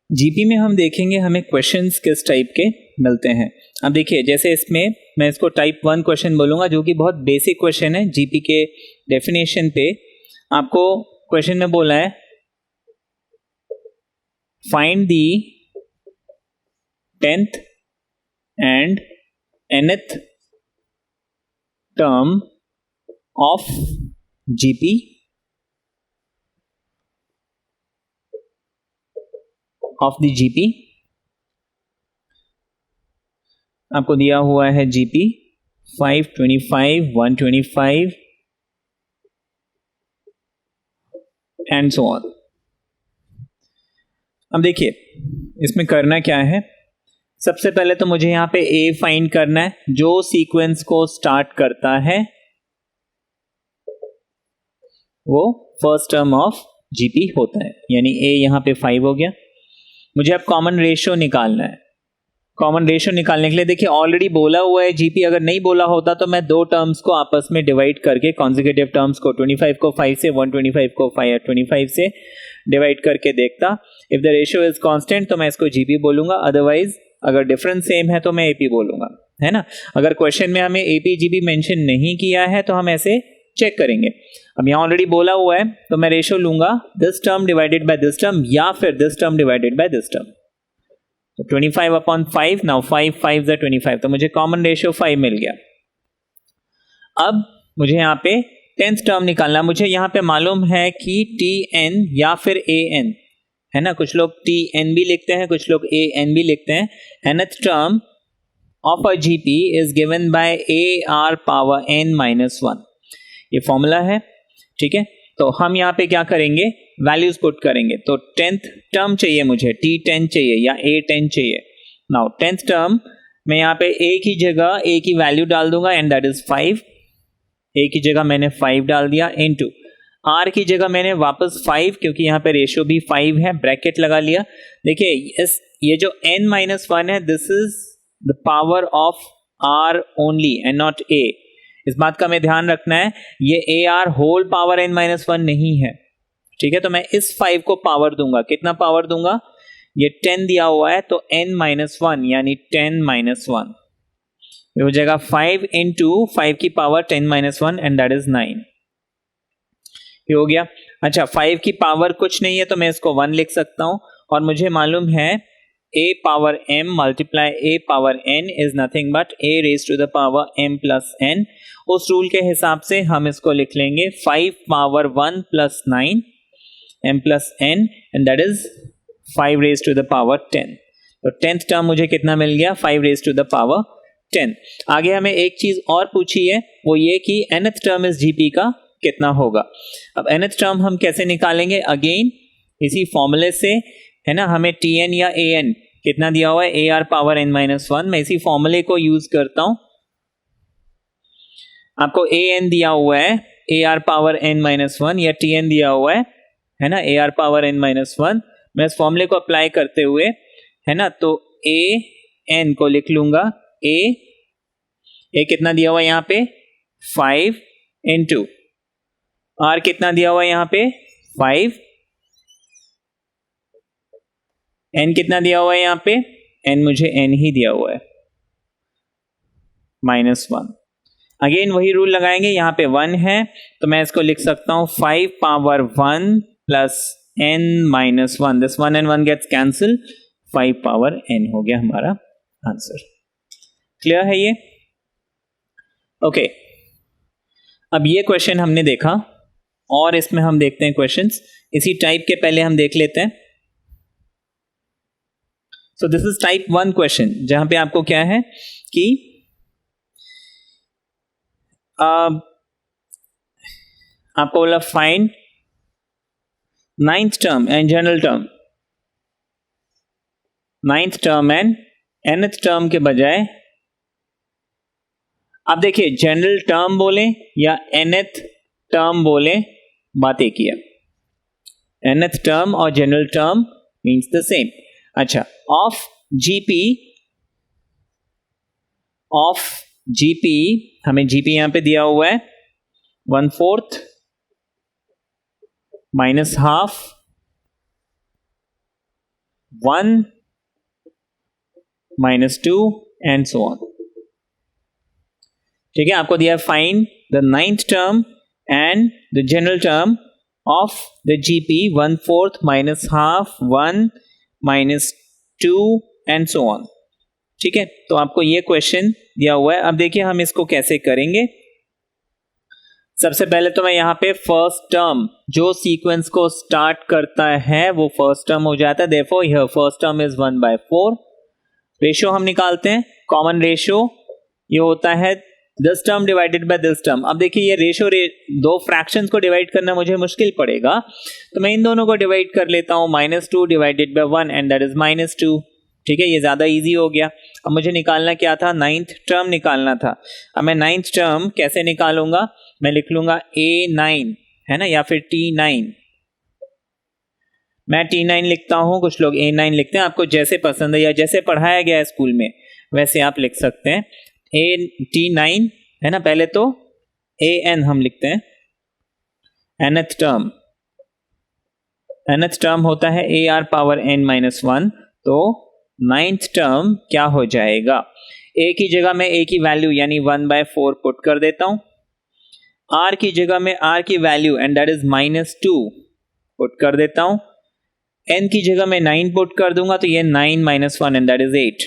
GP में हम देखेंगे हमें क्वेश्चंस किस टाइप के मिलते हैं। अब देखिए, जैसे इसमें मैं इसको टाइप 1 क्वेश्चन बोलूंगा जो कि बहुत बेसिक क्वेश्चन है जीपी के डेफिनेशन पे। आपको क्वेश्चन में बोला है find the 10th and nth term of GP of the GP। आपको दिया हुआ है GP 525, 125 एंड सो ऑन। अब देखिए इसमें करना क्या है, सबसे पहले तो मुझे यहाँ पे ए फाइंड करना है जो सीक्वेंस को स्टार्ट करता है वो फर्स्ट टर्म ऑफ जीपी होता है, यानी ए यहाँ पे 5 हो गया। मुझे अब कॉमन रेशियो निकालना है। कॉमन रेशियो निकालने के लिए देखिए ऑलरेडी बोला हुआ है जीपी, अगर नहीं बोला होता तो मैं दो टर्म्स को आपस में डिवाइड करके कॉन्जिक्यूटिव टर्म्स को 25 को 5 से, 125 को 25 से डिवाइड करके देखता। If the ratio is constant तो मैं इसको जीपी बोलूंगा, अदरवाइज अगर डिफरेंस सेम है तो मैं एपी बोलूंगा, है ना। अगर क्वेश्चन में हमें एपी जीपी मेंशन नहीं किया है तो हम ऐसे चेक करेंगे। अब यहाँ ऑलरेडी बोला हुआ है तो मैं रेशियो लूंगा this term divided by this term या फिर this term divided by this term. तो 25/5, नाउ 5 5 25, तो मुझे कॉमन रेशियो 5 मिल गया। अब मुझे यहाँ पे 10th टर्म निकालना। मुझे यहाँ पे मालूम है कि TN या फिर AN, है ना। कुछ लोग TN भी लिखते हैं, कुछ लोग AN भी लिखते हैं। nth term of a GP is given by AR power n - 1। ये फॉर्मूला है, ठीक है। तो हम यहाँ पे क्या करेंगे, वैल्यूज पुट करेंगे। तो 10th टर्म चाहिए मुझे, T10 चाहिए या A10 चाहिए। नाउ 10th टर्म मैं यहाँ पे A की जगह A की वैल्यू डाल दूंगा एंड दैट इज 5। A की जगह मैंने 5 डाल दिया इनटू R की जगह मैंने वापस 5, क्योंकि यहाँ पे रेशियो भी 5 है, ब्रैकेट लगा लिया। देखिए ये जो n - 1 है this is the power of R only and not A। इस बात का हमें ध्यान रखना है, ये AR होल पावर n - 1 नहीं है, ठीक है। तो मैं इस 5 को पावर दूंगा, कितना पावर दूंगा, ये 10 दिया हुआ है तो n - 1 यानी 10 - 1 हो जाएगा 5 इंटू 5 की पावर 10 - 1 एंड दैट इज 9। ये हो गया। अच्छा 5 की पावर कुछ नहीं है तो मैं इसको 1 लिख सकता हूं, और मुझे मालूम है a power m multiply a power n is nothing but a raise to the power m plus n। उस रूल के हिसाब से हम इसको लिख लेंगे 5 power 1 plus 9 m plus n and that is 5 raise to the power 10। तो 10th term मुझे कितना मिल गया, 5 रेज टू द पावर 10। आगे हमें एक चीज और पूछी है, वो ये कि nth टर्म इस जीपी का कितना होगा। अब nth टर्म हम कैसे निकालेंगे, अगेन इसी फॉर्मूले से, है ना। हमें TN या AN कितना दिया हुआ है, AR पावर n - 1। मैं इसी फॉर्मूले को यूज करता हूं। आपको AN दिया हुआ है AR पावर n - 1 या TN दिया हुआ है ना, AR पावर n - 1। मैं इस फॉर्मूले को अप्लाई करते हुए, है ना, तो AN को लिख लूंगा A कितना दिया हुआ है यहाँ पे 5 इंटू R कितना दिया हुआ है यहाँ पे 5, n कितना दिया हुआ है यहाँ पे, n मुझे n ही दिया हुआ है -1। अगेन वही रूल लगाएंगे, यहाँ पे 1 है तो मैं इसको लिख सकता हूँ 5 power 1 plus n - 1। This 1 and 1 gets cancel, 5 power n हो गया हमारा आंसर। क्लियर है ये? ओके अब ये क्वेश्चन हमने देखा और इसमें हम देखते हैं क्वेश्चंस इसी टाइप के, पहले हम देख लेते हैं। So this is type 1 question, जहां पे आपको क्या है कि आपको बोला find 9th term and general term. 9th term and nth term के बजाय आप देखिए जनरल टर्म बोले या nth टर्म बोले, बात एक ही है। nth टर्म और general term means the same. अच्छा ऑफ जीपी हमें जीपी यहां पे दिया हुआ है 1/4 -1/2 1 -2 एंड सो ऑन। ठीक है, आपको दिया find the ninth term and the general term of the GP 1/4 -half 1 -2 and so on. ठीक है, तो आपको ये क्वेश्चन दिया हुआ है। अब देखिए हम इसको कैसे करेंगे। सबसे पहले तो मैं यहाँ पे फर्स्ट टर्म जो सीक्वेंस को स्टार्ट करता है वो फर्स्ट टर्म हो जाता है, therefore here first term is 1/4। Ratio हम निकालते हैं, कॉमन रेशियो ये होता है this term divided by this term. अब देखिए ये रेशियो दो फ्रैक्शंस को डिवाइड करना मुझे मुश्किल पड़ेगा, तो मैं इन दोनों को डिवाइड कर लेता हूं, -2 divided by 1 and that is -2। ठीक है, ये ज्यादा इजी हो गया। अब मुझे निकालना क्या था, नाइन्थ टर्म निकालना था। अब मैं नाइन्थ टर्म कैसे निकालूंगा, मैं लिख लूंगा A9 है ना, या फिर T9। मैं T9 लिखता हूं, कुछ लोग A9 लिखते हैं, आपको जैसे पसंद है या जैसे पढ़ाया गया है स्कूल में वैसे आप लिख सकते हैं। T9 है ना, पहले तो AN हम लिखते हैं, nth टर्म। nth टर्म होता है AR पावर n -1, तो नाइन्थ टर्म क्या हो जाएगा, A की जगह में A की वैल्यू यानी 1/4 पुट कर देता हूं, R की जगह में R की value and that is -2 put कर देता हूं, N की जगह में 9 पुट कर दूंगा तो ये 9 -1 एंड दैट इज 8।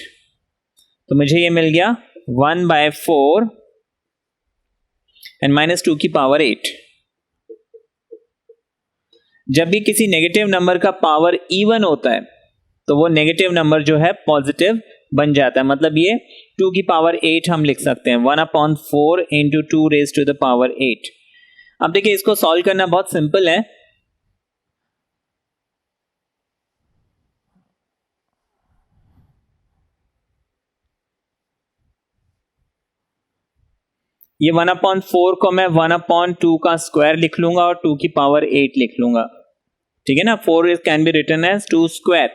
तो मुझे ये मिल गया 1/4 एंड -2 की पावर 8। जब भी किसी नेगेटिव नंबर का पावर इवन होता है तो वो नेगेटिव नंबर जो है पॉजिटिव बन जाता है, मतलब ये 2 की पावर 8 हम लिख सकते हैं, 1/4 into 2 raise to the power 8। अब देखिए इसको सॉल्व करना बहुत सिंपल है। ये 1/4 को मैं 1/2 का स्क्वायर लिख लूंगा और 2 की पावर 8 लिख लूंगा। ठीक है ना, 4 can be written as 2 square.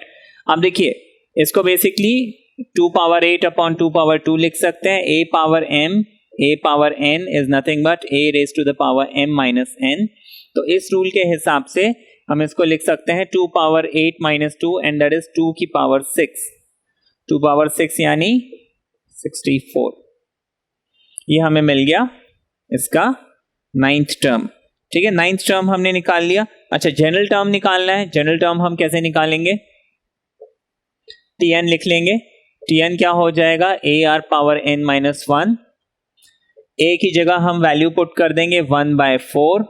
अब देखिए इसको बेसिकली 2 पावर 8 अपॉन 2 पावर 2 लिख सकते हैं। a power n is nothing but a raise to the power m minus n। तो इस रूल के हिसाब से हम इसको लिख सकते हैं 2 पावर 8 -2 एंड दैट इज 2 की पावर 6। 2 पावर 6 यानी 64। ये हमें मिल गया इसका नाइन्थ टर्म। ठीक है, नाइन्थ टर्म हमने निकाल लिया। अच्छा, जनरल टर्म निकालना है। जनरल टर्म हम कैसे निकालेंगे, Tn लिख लेंगे। Tn क्या हो जाएगा, AR पावर n -1। A की जगह हम वैल्यू पुट कर देंगे 1/4,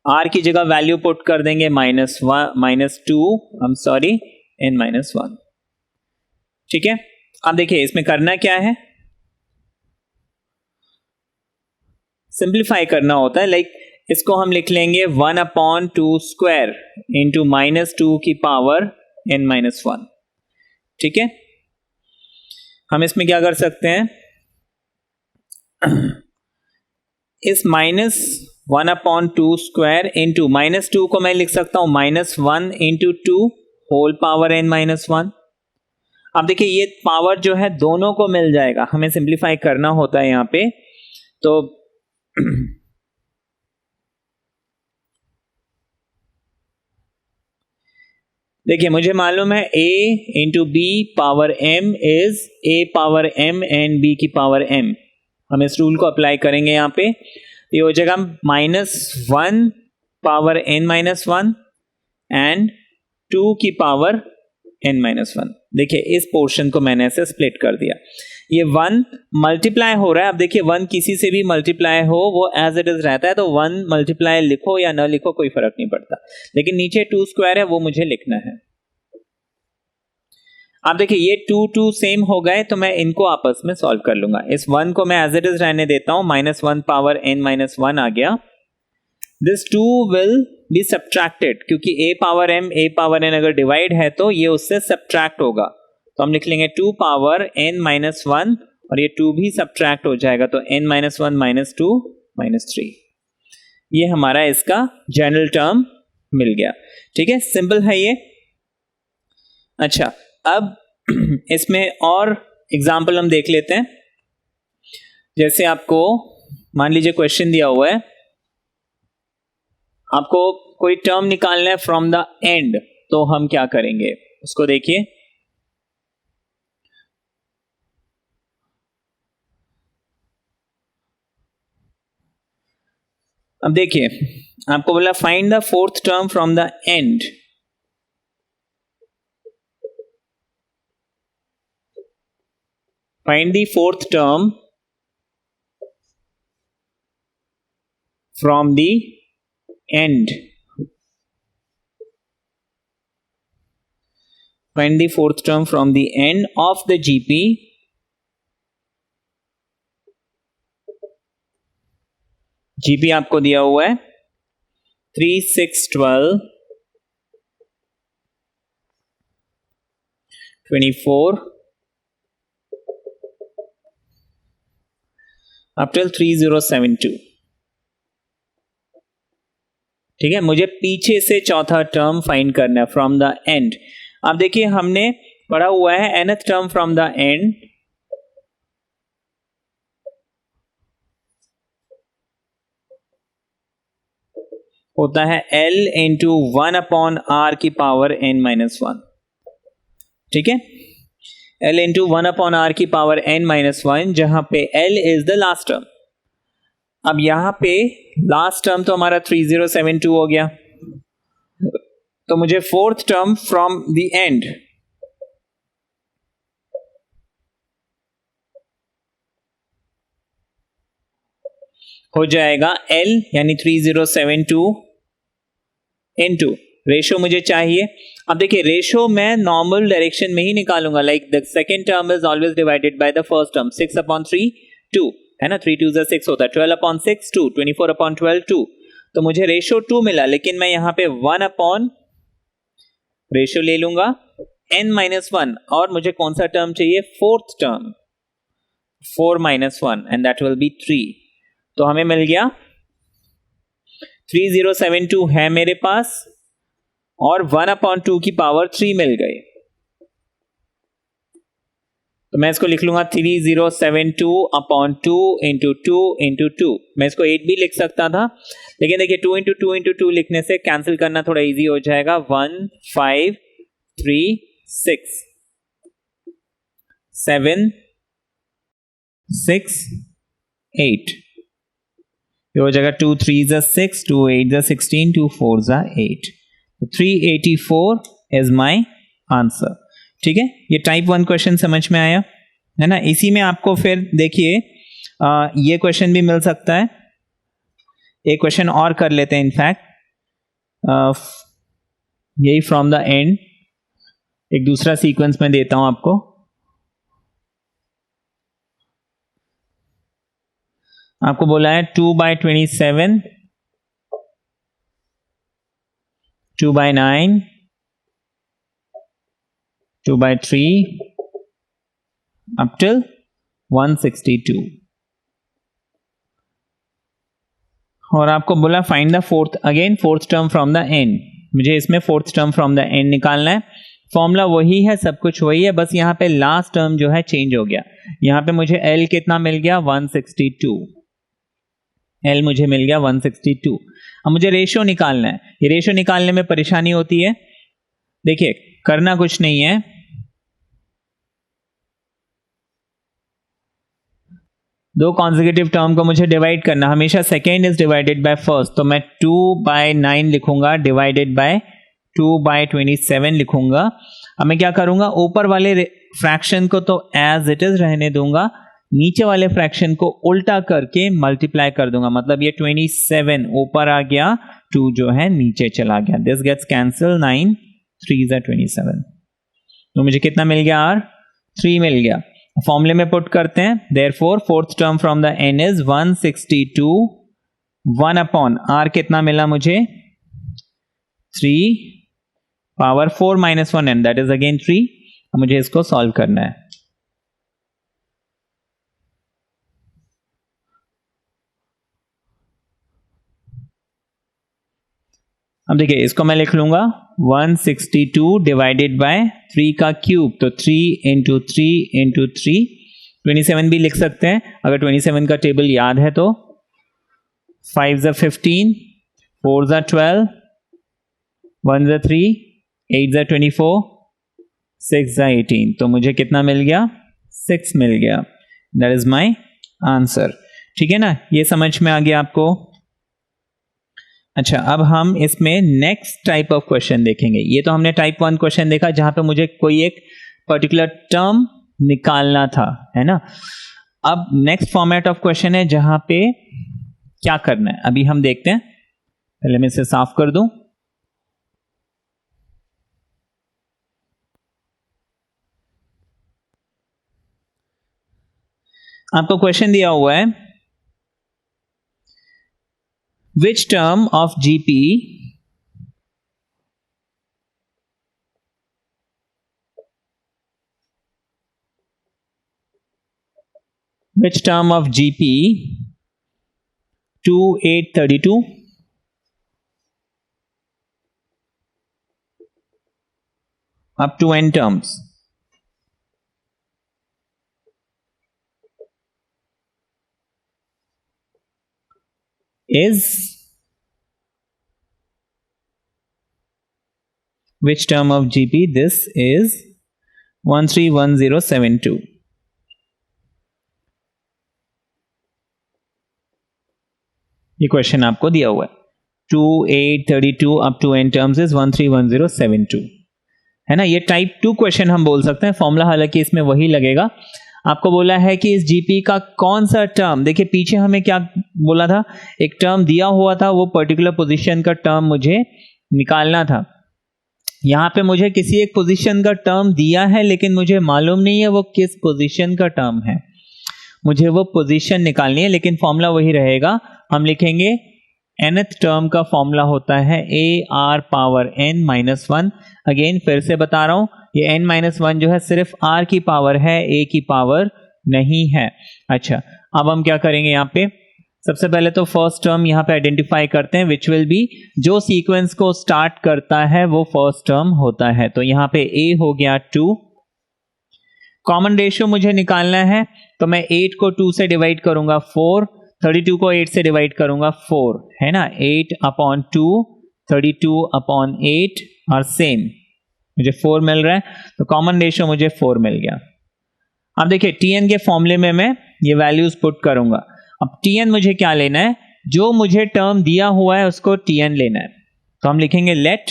R की जगह वैल्यू पुट कर देंगे -2 n -1। ठीक है, अब देखिए इसमें करना क्या है, सिंप्लीफाई करना होता है। लाइक इसको हम लिख लेंगे 1/2 स्क्वायर इंटू -2 की पावर n -1। ठीक है, हम इसमें क्या कर सकते हैं, इस -1/2 स्क्वायर इंटू -2 को मैं लिख सकता हूं -1 इंटू 2 होल पावर n -1। अब देखिए ये पावर जो है दोनों को मिल जाएगा, हमें सिंप्लीफाई करना होता है यहां पे। तो देखिए मुझे मालूम है a into b power m is a power m and b की पावर m। हम इस रूल को अप्लाई करेंगे यहाँ पे, ये हो जाएगा -1 पावर n -1 एंड 2 की पावर n -1। देखिए इस पोर्शन को मैंने ऐसे स्प्लिट कर दिया, ये 1 मल्टीप्लाई हो रहा है। अब देखिए 1 किसी से भी मल्टीप्लाई हो वो एज इट इज रहता है, तो 1 मल्टीप्लाई लिखो या ना लिखो कोई फर्क नहीं पड़ता, लेकिन नीचे 2 स्क्वायर है वो मुझे लिखना है। अब देखिए ये 2 सेम हो गए तो मैं इनको आपस में सॉल्व कर लूंगा। इस 1 को मैं एज इट इज रहने देता हूं, -1 पावर n -1 आ गया। दिस 2 विल बी सब्ट्रैक्टेड, क्योंकि a पावर n अगर डिवाइड है तो ये उससे सब्ट्रैक्ट होगा, तो हम लिख लेंगे 2 पावर n -1 और ये 2 भी सब्ट्रैक्ट हो जाएगा, तो n -1 -2 -3। ये हमारा इसका जनरल टर्म मिल गया। ठीक है, सिंपल है ये। अच्छा, अब इसमें और एग्जाम्पल हम देख लेते हैं। जैसे आपको मान लीजिए क्वेश्चन दिया हुआ है, आपको कोई टर्म निकालना है फ्रॉम द एंड, तो हम क्या करेंगे, उसको देखिए, अब देखिए आपको बोला find the fourth term from the end. Find the fourth term from the end. Find the fourth term from the end of the GP GP आपको दिया हुआ है 3, 6, 12, 24 up till 3072। ठीक है, मुझे पीछे से चौथा टर्म फाइंड करना है फ्रॉम द एंड। अब देखिए हमने पढ़ा हुआ है nth term from the end होता है L इंटू 1/r की पावर n-1। ठीक है, L इंटू 1/r की पावर n-1, जहां पे L is the last term. अब यहां पे लास्ट टर्म तो हमारा 3072 हो गया, तो मुझे fourth term from the end हो जाएगा L यानी 3072 इनटू रेशो मुझे चाहिए। अब देखिए रेशो मैं नॉर्मल डायरेक्शन में ही निकालूंगा, like the second term is always divided by the first term. 6/3 2 है ना, 3 2 6 होता है, 12/6 2, 24/12 2। तो मुझे रेशो 2 मिला, लेकिन मैं यहां पे 1 रेशो ले लूंगा n-1, और मुझे कौन सा टर्म चाहिए, fourth term, 4 - 1 and that will be 3। तो हमें मिल गया 3072 है मेरे पास, और 1/2 की पावर 3 मिल गई। तो मैं इसको लिख लूंगा 3072/2 इंटू 2 इंटू 2। मैं इसको 8 भी लिख सकता था, लेकिन देखिए 2 इंटू 2 इंटू 2 लिखने से कैंसिल करना थोड़ा इजी हो जाएगा। 1 5 3 6 7 6 8, ये हो जाएगा 2 3 6, 2 8 16, 2 4 8। 384 इज माई आंसर। ठीक है, ये टाइप 1 क्वेश्चन समझ में आया है ना। इसी में आपको फिर देखिए ये क्वेश्चन भी मिल सकता है। एक क्वेश्चन और कर लेते हैं, इनफैक्ट यही फ्रॉम द एंड, एक दूसरा सीक्वेंस में देता हूं आपको। आपको बोला है 2/27, 2/9, 2/3 up till 162, और आपको बोला find the fourth, again fourth term from the end. मुझे इसमें fourth term from the end निकालना है। फॉर्मूला वही है, सब कुछ वही है, बस यहाँ पे लास्ट टर्म जो है चेंज हो गया। यहाँ पे मुझे L कितना मिल गया, 162। L मुझे मिल गया 162। अब मुझे रेशो निकालना है। ये रेशो निकालने में परेशानी होती है। देखिए करना कुछ नहीं है, दो कॉन्सेक्यूटिव टर्म को मुझे डिवाइड करना। हमेशा second is divided by first, तो मैं 2/9 लिखूंगा डिवाइडेड बाय 2/27 लिखूंगा। अब मैं क्या करूंगा, ऊपर वाले फ्रैक्शन को तो एज इट इज रहने दूंगा, नीचे वाले फ्रैक्शन को उल्टा करके मल्टीप्लाई कर दूंगा। मतलब ये 27 ऊपर आ गया, 2 जो है नीचे चला गया। This gets cancel, 9 3 27। तो मुझे कितना मिल गया, R 3 मिल गया। फॉर्मूले में पुट करते हैं। Therefore fourth term from the n is 162, 1/r कितना मिला मुझे, 3 power 4 - 1 and that is again 3। मुझे इसको सॉल्व करना है। अब देखिए इसको मैं लिख लूंगा 162 डिवाइडेड बाय 3 का क्यूब, तो 3 इंटू 3 इंटू 3, 27 भी लिख सकते हैं अगर 27 का टेबल याद है तो। 5 ज़ा 15, 4 ज़ा 12, 1 ज़ा 3, 8 ज़ा 24, 6 ज़ा 18, तो मुझे कितना मिल गया? 6 मिल गया। That is my answer. ठीक है ना, ये समझ में आ गया आपको? अच्छा, अब हम इसमें नेक्स्ट टाइप ऑफ क्वेश्चन देखेंगे। ये तो हमने टाइप 1 क्वेश्चन देखा जहां पे मुझे कोई एक पर्टिकुलर टर्म निकालना था, है ना। अब नेक्स्ट फॉर्मेट ऑफ क्वेश्चन है जहां पे क्या करना है, अभी हम देखते हैं। पहले मैं इसे साफ कर दूं। आपको क्वेश्चन दिया हुआ है, which term of GP which term of GP to 832 up to n terms is which term of GP? This is 131072. ये क्वेश्चन आपको दिया हुआ है, 2, 8, 32 up to n terms is 131072, है ना। ये टाइप 2 क्वेश्चन हम बोल सकते हैं। फॉर्मूला हालांकि इसमें वही लगेगा। आपको बोला है कि इस जीपी का कौन सा टर्म, देखिए पीछे हमें क्या बोला था, एक टर्म दिया हुआ था, वो पर्टिकुलर पोजीशन का टर्म मुझे निकालना था। यहां पे मुझे किसी एक पोजीशन का टर्म दिया है, लेकिन मुझे मालूम नहीं है वो किस पोजीशन का टर्म है। मुझे वो पोजीशन निकालनी है, लेकिन फॉर्मूला वही रहेगा। हम लिखेंगे nth टर्म का फॉर्मूला होता है AR पावर n-1। अगेन फिर से बता रहा हूं, ये n-1 जो है सिर्फ R की पावर है, A की पावर नहीं है। अच्छा, अब हम क्या करेंगे, यहाँ पे सबसे पहले तो फर्स्ट टर्म यहाँ पे आइडेंटिफाई करते हैं, विच विल बी, जो सीक्वेंस को स्टार्ट करता है वो फर्स्ट टर्म होता है। तो यहाँ पे A हो गया 2। कॉमन रेशियो मुझे निकालना है, तो मैं 8 को 2 से डिवाइड करूंगा 4, 32 को 8 से डिवाइड करूंगा 4, है ना। 8/2, 32 अपॉन 8 और सेम मुझे 4 मिल रहा है, तो कॉमन रेशियो मुझे 4 मिल गया। अब देखिए Tn के फॉर्मूले में मैं ये वैल्यूज पुट करूंगा। अब Tn मुझे क्या लेना है, जो मुझे टर्म दिया हुआ है उसको Tn लेना है। तो हम लिखेंगे लेट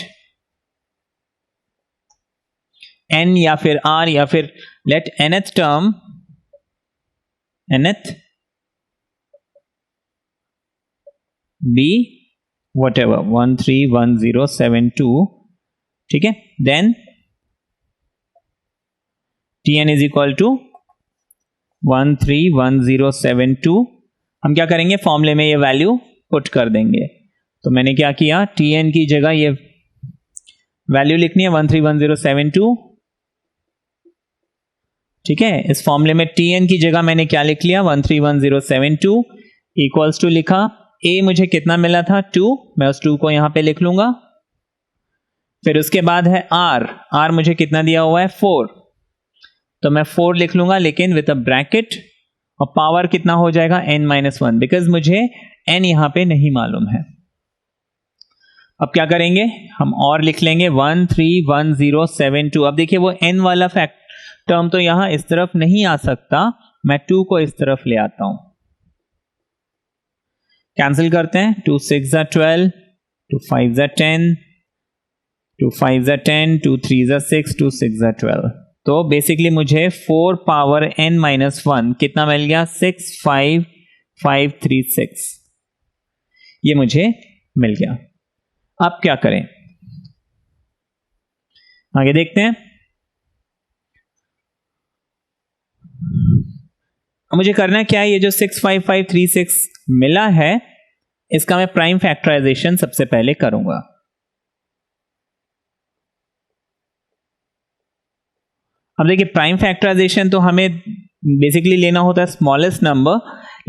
n या फिर r या फिर let nth term, nth be whatever 131072, ठीक है। Then Tn is equal to 131072। हम क्या करेंगे, फॉर्मूले में ये वैल्यू पुट कर देंगे। तो मैंने क्या किया, Tn की जगह ये वैल्यू लिखनी है 131072, ठीक है। इस फॉर्मूले में Tn की जगह मैंने क्या लिख लिया, 131072 इक्वल्स टू लिखा, A मुझे कितना मिला था 2, मैं उस 2 को यहां पे लिख लूंगा। फिर उसके बाद है R मुझे कितना दिया हुआ है 4, तो मैं 4 लिख लूंगा लेकिन विद अ ब्रैकेट, और पावर कितना हो जाएगा n-1, बिकॉज मुझे n यहां पे नहीं मालूम है। अब क्या करेंगे, हम और लिख लेंगे 131072। अब देखिए वो n वाला फैक्ट टर्म तो यहां इस तरफ नहीं आ सकता, मैं 2 को इस तरफ ले आता हूं। कैंसिल करते हैं, 2 6 ज़ा 12, 2 5 ज़ा 10, 2 5 ज़ा 10, 2 3 ज़ा 6, 2 6 ज़ा 12। तो बेसिकली मुझे 4 पावर n-1 कितना मिल गया, 65536, ये मुझे मिल गया। अब क्या करें, आगे देखते हैं। मुझे करना क्या है, ये जो 65536 मिला है इसका मैं प्राइम फैक्टराइजेशन सबसे पहले करूंगा। अब देखिए प्राइम फैक्टराइजेशन तो हमें बेसिकली लेना होता है स्मॉलेस्ट नंबर,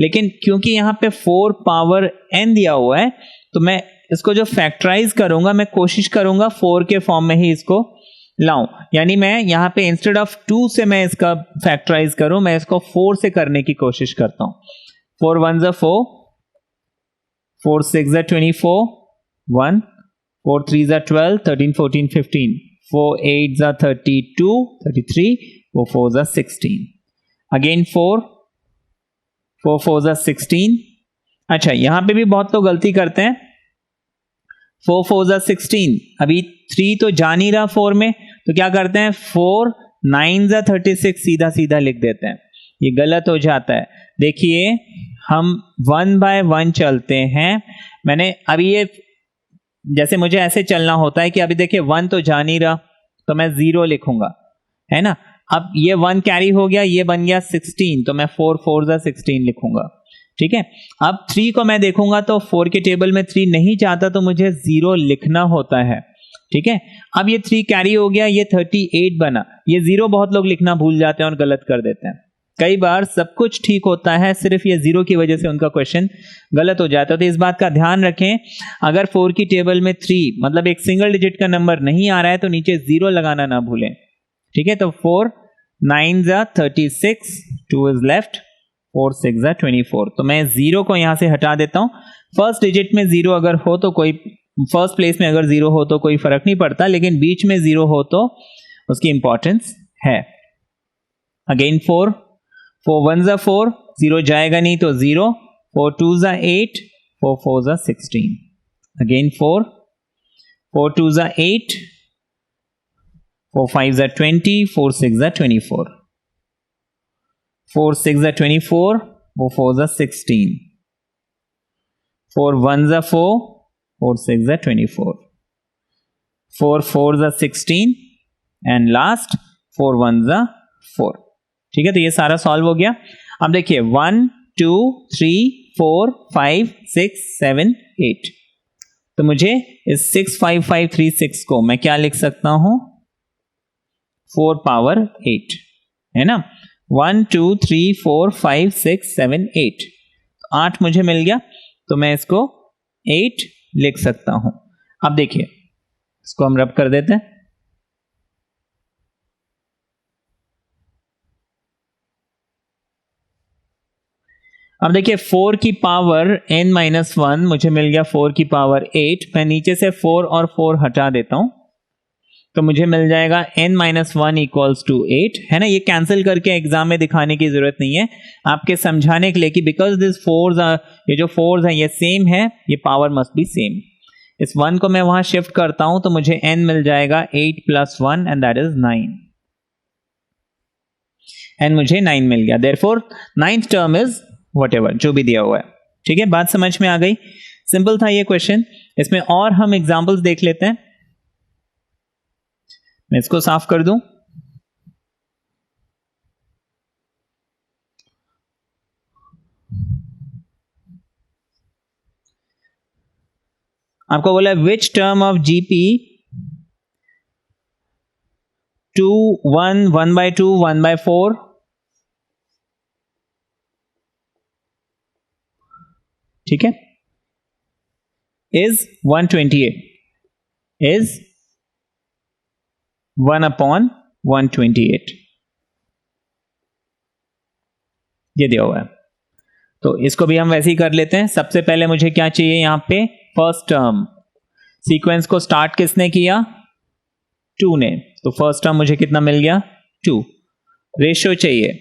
लेकिन क्योंकि यहां पे 4 पावर n दिया हुआ है तो मैं इसको जो फैक्टराइज करूंगा मैं कोशिश करूंगा 4 के फॉर्म में ही इसको लाऊं। यानी मैं यहां पे इंस्टेड ऑफ 2 से मैं इसका फैक्टराइज करूं, मैं इसको 4 से करने की कोशिश करता हूं। 4 1 ज़ा 4, 4 6 ज़ा 24, 1, 4 3 ज़ा 12, 13 14 15, 4 8 जा 32, 33, 4 4 जा 16, अगेन 4 4 जा 16। अच्छा, यहां पे भी बहुत लोग गलती करते हैं, 4 4 जा 16, अभी 3 तो जा नहीं रहा 4 में, तो क्या करते हैं 4 9 जा 36 सीधा सीधा लिख देते हैं, ये गलत हो जाता है। देखिए हम 1 बाय 1 चलते हैं, मैंने अभी ये जैसे मुझे ऐसे चलना होता है कि अभी देखिए 1 तो जा नहीं रहा तो मैं 0 लिखूंगा, है ना। अब ये 1 कैरी हो गया, ये बन गया 16, तो मैं 4 4 जा 16 लिखूंगा, ठीक है। अब 3 को मैं देखूंगा तो 4 के टेबल में 3 नहीं चाहता, तो मुझे 0 लिखना होता है, ठीक है। अब ये 3 कैरी हो गया, ये 38 बना, ये 0 बहुत लोग लिखना भूल जाते हैं और गलत कर देते हैं। कई बार सब कुछ ठीक होता है, सिर्फ ये 0 की वजह से उनका क्वेश्चन गलत हो जाता है। तो इस बात का ध्यान रखें, अगर 4 की टेबल में 3 मतलब एक सिंगल डिजिट का नंबर नहीं आ रहा है तो नीचे 0 लगाना ना भूलें, ठीक है। तो 4 9 जा 36, 2 इज लेफ्ट, 4 6 जा 24, तो मैं 0 को यहां से हटा देता हूं। फर्स्ट डिजिट में 0 अगर हो तो कोई, फर्स्ट प्लेस में अगर 0 हो तो कोई फर्क नहीं पड़ता, लेकिन बीच में 0 हो तो उसकी इंपॉर्टेंस है। अगेन 4 1 जा 4, 0 जाएगा नहीं तो 0, 4 2 जा 8, 4 4 जा 16, अगेन 4 2 जा 8, 4 5 जा 20, 4 6 जा 24, 4 6 जा 24, 4 4 जा 16, 4 1 जा 4, 4 6 जा 24, 4 4 जा 16 एंड लास्ट 4 1 जा 4, ठीक है। तो ये सारा सॉल्व हो गया। अब देखिए 1 2 3 4 5 6 7 8, तो मुझे इस 6 5 5 3 6 को मैं क्या लिख सकता हूं, 4 पावर 8, है ना। 1 2 3 4 5 6 7 8, 8 मुझे मिल गया, तो मैं इसको 8 लिख सकता हूं। अब देखिए इसको हम रब कर देते हैं, अब देखिए 4 की पावर n-1 मुझे मिल गया 4 की पावर 8, मैं नीचे से 4 और 4 हटा देता हूं, तो मुझे मिल जाएगा n-1 इक्वल्स टू 8, है ना। ये कैंसिल करके एग्जाम में दिखाने की जरूरत नहीं है, आपके समझाने के लिए कि बिकॉज दिस फोर्स, ये जो फोर्स है ये सेम है, ये पावर मस्ट बी सेम। इस 1 को मैं वहां शिफ्ट करता हूं तो मुझे n मिल जाएगा 8 + 1 एंड दैट इज 9, एंड मुझे 9 मिल गया, therefore 9th term is whatever, जो भी दिया हुआ है, ठीक है। बात समझ में आ गई, सिंपल था ये क्वेश्चन। इसमें और हम एग्जांपल्स देख लेते हैं, मैं इसको साफ कर दूं। आपको बोला विच टर्म ऑफ जीपी 2 1 1/2 1/4 ठीक है इज 128, इज 1/128, ये दिया हुआ है। तो इसको भी हम वैसे ही कर लेते हैं। सबसे पहले मुझे क्या चाहिए, यहां पे फर्स्ट टर्म, सीक्वेंस को स्टार्ट किसने किया, 2 ने, तो फर्स्ट टर्म मुझे कितना मिल गया 2। रेशियो चाहिए,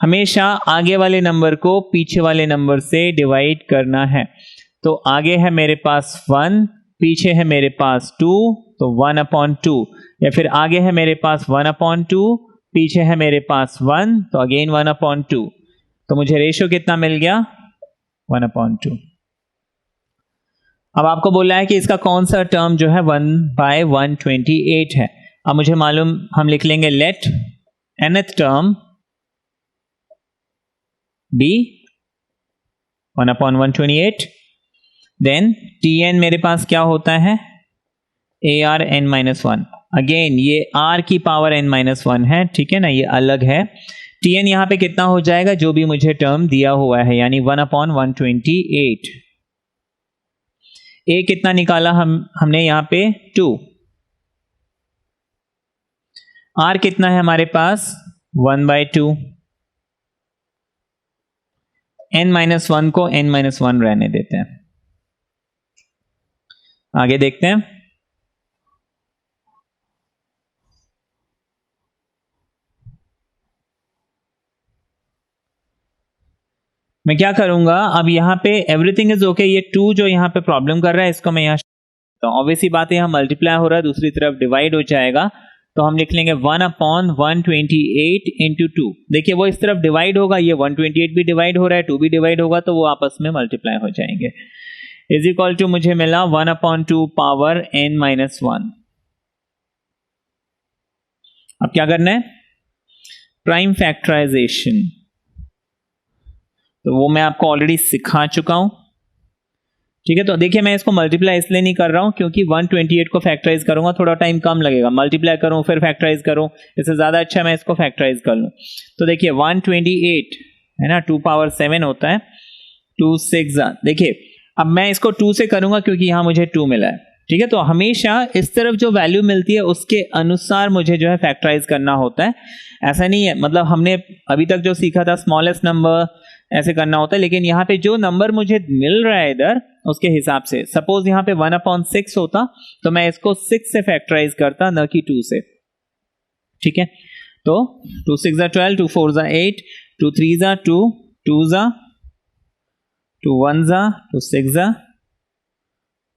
हमेशा आगे वाले नंबर को पीछे वाले नंबर से डिवाइड करना है। तो आगे है मेरे पास 1, पीछे है मेरे पास 2, तो 1/2, या फिर आगे है मेरे पास 1/2, पीछे है मेरे पास 1, तो अगेन 1/2, तो मुझे रेशियो कितना मिल गया 1/2। अब आपको बोला है कि इसका कौन सा टर्म जो है 1/128 है। अब मुझे मालूम, हम लिख लेंगे let nth term be 1/128, then tn मेरे पास क्या होता है ar n-1, अगेन ये r की पावर n-1 है, ठीक है ना, ये अलग है। tn यहां पे कितना हो जाएगा, जो भी मुझे टर्म दिया हुआ है, यानी 1/128। a कितना निकाला हमने यहां पे 2, r कितना है हमारे पास 1/2, n-1 को n-1 रहने देते हैं। आगे देखते हैं, मैं क्या करूंगा, अब यहाँ पे एवरीथिंग इज ओके, ये 2 जो यहाँ पे प्रॉब्लम कर रहा है इसको मैं यहाँ, तो ऑब्वियसली बात है यहाँ मल्टीप्लाई हो रहा है, दूसरी तरफ डिवाइड हो जाएगा, तो हम लिख लेंगे 1/128 इंटू 2। देखिए वो इस तरफ डिवाइड होगा, ये 128 भी डिवाइड हो रहा है, 2 भी डिवाइड होगा, तो वो आपस में मल्टीप्लाई हो जाएंगे। इज इक्वल टू मुझे मिला 1/2 पावर n-1। अब क्या करना है, प्राइम फैक्टराइजेशन, तो वो मैं आपको ऑलरेडी सिखा चुका हूं, ठीक है। तो देखिए मैं इसको मल्टीप्लाई इसलिए नहीं कर रहा हूं क्योंकि 128 को फैक्टराइज करूंगा थोड़ा टाइम कम लगेगा, मल्टीप्लाई करूं फिर फैक्टराइज करूं, इससे ज्यादा अच्छा मैं इसको फैक्टराइज कर लूं। तो देखिए 128 है ना, 2 पावर 7 होता है, 2 6 देखिए अब मैं इसको 2 से करूंगा क्योंकि यहां मुझे 2 मिला है, ठीक है। तो हमेशा इस तरफ जो वैल्यू मिलती है उसके अनुसार मुझे जो है फैक्टराइज करना होता है, ऐसा नहीं है मतलब हमने अभी तक जो सीखा था स्मॉलेस्ट नंबर ऐसे करना होता है, लेकिन यहाँ पे जो नंबर मुझे मिल रहा है इधर उसके हिसाब से, सपोज यहाँ पे 1/6 होता तो मैं इसको 6 से फैक्टराइज करता, न कि 2 से, ठीक है। तो 2 6 12, 2 4 8, 2 3 2, 2 2 1 2 6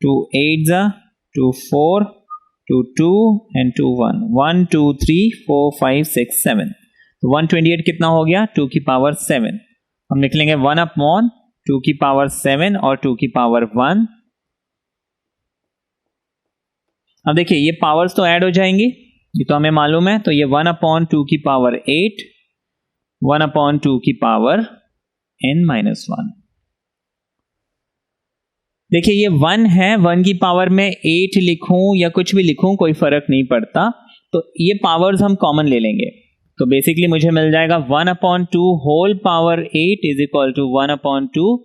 2 8 2 4 2 2 and 2 1 1 2 3 4 5 6 7, तो 128 कितना हो गया, 2 की पावर 7। हम लिख लेंगे 1/2 की पावर 7 और 2 की पावर 1। अब देखिए ये पावर्स तो ऐड हो जाएंगी, ये तो हमें मालूम है, तो ये 1/2 की पावर 8, 1/2 की पावर n-1। देखिए ये 1 है, 1 की पावर में 8 लिखूं या कुछ भी लिखूं कोई फर्क नहीं पड़ता, तो ये पावर्स हम कॉमन ले लेंगे, तो बेसिकली मुझे मिल जाएगा 1/2 whole power 8 is equal to 1/2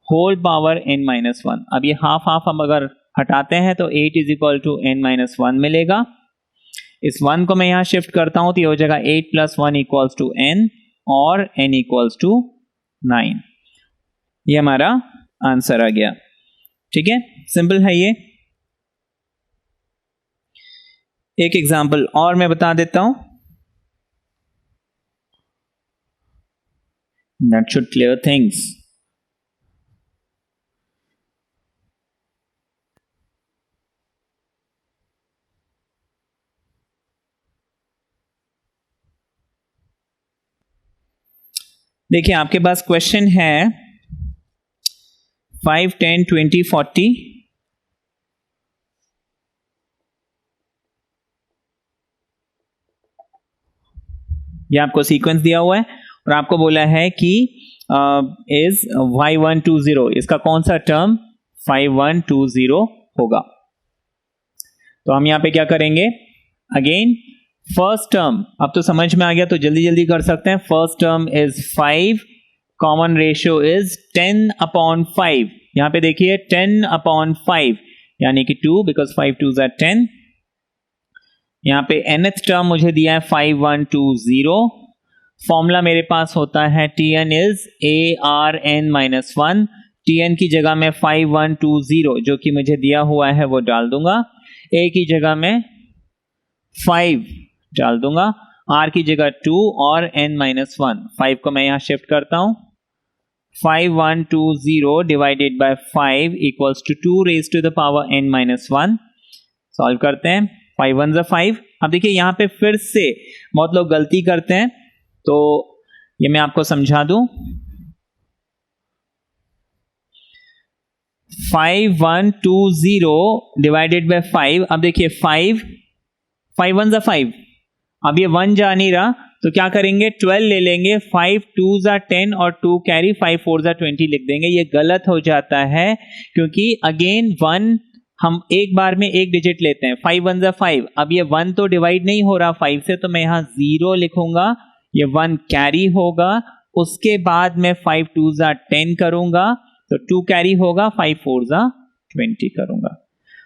whole power n-1। अब ये हाफ हाफ हम अगर हटाते हैं तो 8 इज इक्वल टू n-1 मिलेगा। इस 1 को मैं यहां शिफ्ट करता हूं तो ये हो जाएगा 8 + 1 इक्वल्स टू n और n इक्वल्स टू 9। ये हमारा आंसर आ गया, ठीक है, सिंपल है ये। एक एग्जांपल और मैं बता देता हूं, that should clear things। देखिए आपके पास क्वेश्चन है 5 10 20 40, ये आपको सीक्वेंस दिया हुआ है और आपको बोला है कि इज 5120, इसका कौन सा टर्म 5120 होगा। तो हम यहां पे क्या करेंगे, अगेन फर्स्ट टर्म अब तो समझ में आ गया, तो जल्दी जल्दी कर सकते हैं। First term is 5, common ratio is 10/5, यहां पे देखिए 10/5 यानी कि 2, बिकॉज 5 2s are 10। यहां पे nth टर्म मुझे दिया है 5120, फॉर्मूला मेरे पास होता है Tn इज ARn-1, Tn की जगह में 5120 जो कि मुझे दिया हुआ है वो डाल दूंगा, A की जगह में 5 डाल दूंगा, R की जगह 2 और n-1, 5 को मैं यहां शिफ्ट करता हूं, 5120 divided by 5 equals to 2 raise to the power n-1। Solve करते हैं, 5 1 = 5। अब देखिए यहां पे फिर से बहुत लोग गलती करते हैं, तो ये मैं आपको समझा दूं। 5120 डिवाइडेड बाय 5, अब देखिए 5 1 = 5, अब ये 1 जा नहीं रहा तो क्या करेंगे, 12 ले लेंगे, 5 2s are 10 और 2 कैरी, 5 4s are 20 लिख देंगे। ये गलत हो जाता है क्योंकि अगेन 1 हम एक बार में एक डिजिट लेते हैं, 5 1 = 5, अब ये 1 तो डिवाइड नहीं हो रहा 5 से, तो मैं यहां 0 लिखूंगा, ये 1 कैरी होगा, उसके बाद मैं 5 2s are 10 करूंगा तो 2 कैरी होगा, 5 4s are 20 करूंगा।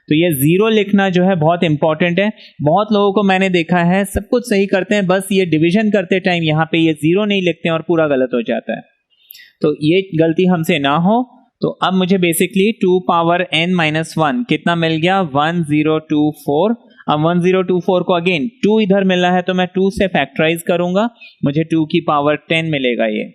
तो ये 0 लिखना जो है बहुत इंपॉर्टेंट है। बहुत लोगों को मैंने देखा है सब कुछ सही करते हैं, बस ये डिवीजन करते टाइम यहाँ पे ये 0 नहीं लिखते हैं और पूरा गलत हो जाता है, तो ये गलती हमसे ना हो। तो अब मुझे बेसिकली 2 पावर n-1 कितना मिल गया, 1024। अब 1024 को अगेन 2 इधर मिला है तो मैं 2 से फैक्टराइज करूंगा, मुझे 2 की पावर 10 मिलेगा ये।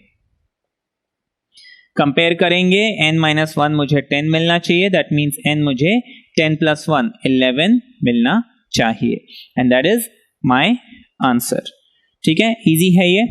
कंपेयर करेंगे, n-1 मुझे 10 मिलना चाहिए, दैट मीन्स n मुझे 10 + 1 11 मिलना चाहिए, and that is my answer. ठीक है, इजी है ये।